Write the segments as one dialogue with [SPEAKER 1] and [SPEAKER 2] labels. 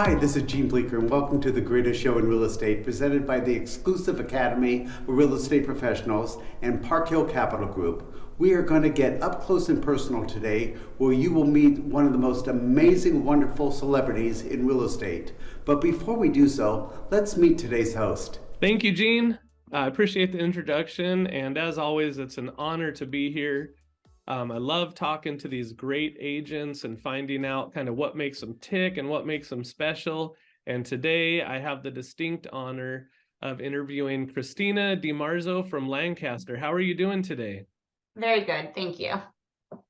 [SPEAKER 1] Hi, this is Gene Bleeker, and welcome to the Greatest Show in Real Estate, presented by the exclusive Academy of Real Estate Professionals and Park Hill Capital Group. We are going to get up close and personal today, where you will meet one of the most amazing, wonderful celebrities in real estate. But before we do so, let's meet today's host.
[SPEAKER 2] Thank you, Gene. I appreciate the introduction, and as always, it's an honor to be here. I love talking to these great agents and finding out kind of what makes them tick and what makes them special. And today I have the distinct honor of interviewing Christina DiMarzo from Lancaster. How are you doing today?
[SPEAKER 3] Very good, thank you.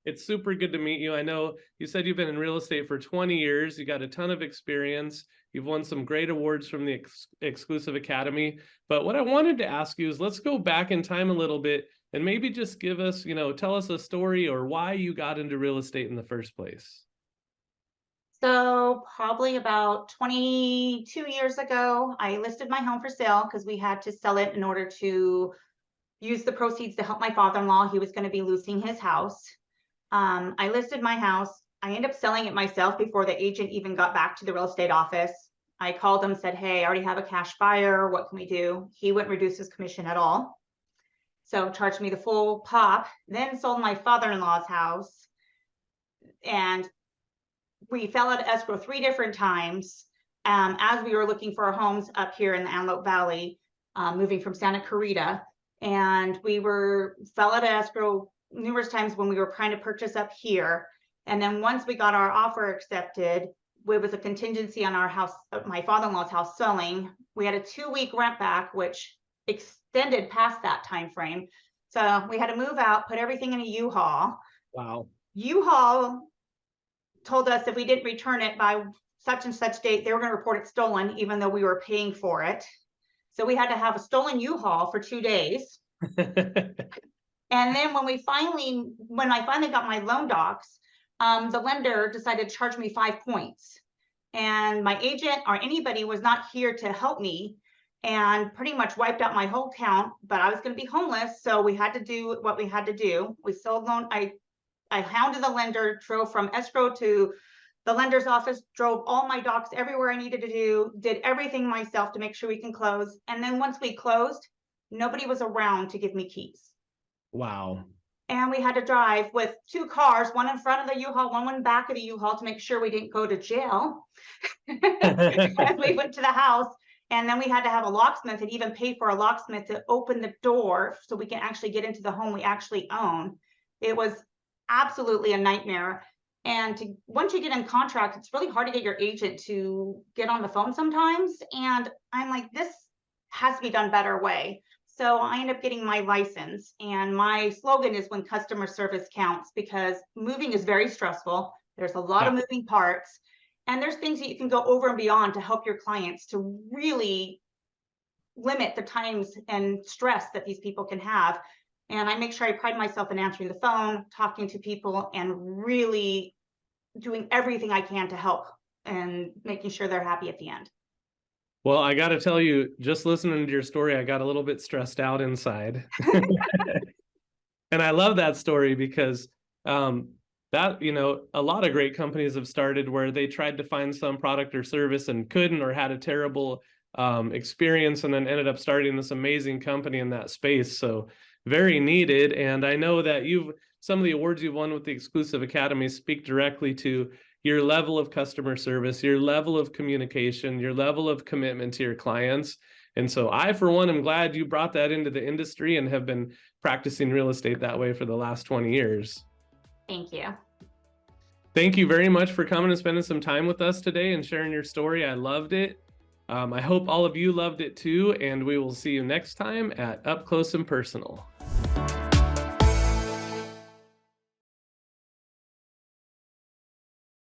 [SPEAKER 2] It's super good to meet you. I know you said you've been in real estate for 20 years. You got a ton of experience. You've won some great awards from the Exclusive Academy. But what I wanted to ask you is, let's go back in time a little bit and maybe just give us, tell us a story or why you got into real estate in the first place.
[SPEAKER 3] So probably about 22 years ago, I listed my home for sale because we had to sell it in order to use the proceeds to help my father-in-law. He was going to be losing his house. I listed my house. I ended up selling it myself before the agent even got back to the real estate office. I called him, said, hey, I already have a cash buyer. What can we do? He wouldn't reduce his commission at all. So charged me the full pop, then sold my father-in-law's house. And we fell out of escrow 3 different times as we were looking for homes up here in the Antelope Valley, moving from Santa Clarita. And we fell out of escrow numerous times when we were trying to purchase up here. And then once we got our offer accepted, it was a contingency on our house, my father-in-law's house selling. We had a 2-week rent back, which extended past that time frame. So we had to move out, put everything in a U-Haul.
[SPEAKER 2] Wow.
[SPEAKER 3] U-Haul told us if we didn't return it by such and such date, they were going to report it stolen, even though we were paying for it. So we had to have a stolen U-Haul for 2 days. And then when I finally got my loan docs, the lender decided to charge me 5 points. And my agent or anybody was not here to help me, and pretty much wiped out my whole account. But I was going to be homeless, so we had to do what we had to do. We sold loan. I hounded the lender, drove from escrow to the lender's office, drove all my docs everywhere I needed to do, did everything myself to make sure we can close. And then once we closed, nobody was around to give me keys.
[SPEAKER 2] Wow.
[SPEAKER 3] And we had to drive with 2 cars, one in front of the U-Haul, one in back of the U-Haul, to make sure we didn't go to jail as we went to the house. And then we had to have a locksmith and even pay for a locksmith to open the door so we can actually get into the home we actually own. It was absolutely a nightmare. And once you get in contract, it's really hard to get your agent to get on the phone sometimes. And I'm like, this has to be done better way. So I ended up getting my license, and my slogan is when customer service counts, because moving is very stressful. There's a lot of moving parts, and there's things that you can go over and beyond to help your clients to really limit the times and stress that these people can have. And I make sure I pride myself in answering the phone, talking to people, and really doing everything I can to help and making sure they're happy at the end.
[SPEAKER 2] Well, I got to tell you, just listening to your story, I got a little bit stressed out inside. And I love that story because a lot of great companies have started where they tried to find some product or service and couldn't, or had a terrible experience, and then ended up starting this amazing company in that space. So very needed. And I know that some of the awards you've won with the Exclusive Academy speak directly to your level of customer service, your level of communication, your level of commitment to your clients. And so I, for one, am glad you brought that into the industry and have been practicing real estate that way for the last 20 years.
[SPEAKER 3] Thank you.
[SPEAKER 2] Thank you very much for coming and spending some time with us today and sharing your story. I loved it. I hope all of you loved it too, and we will see you next time at Up Close and Personal.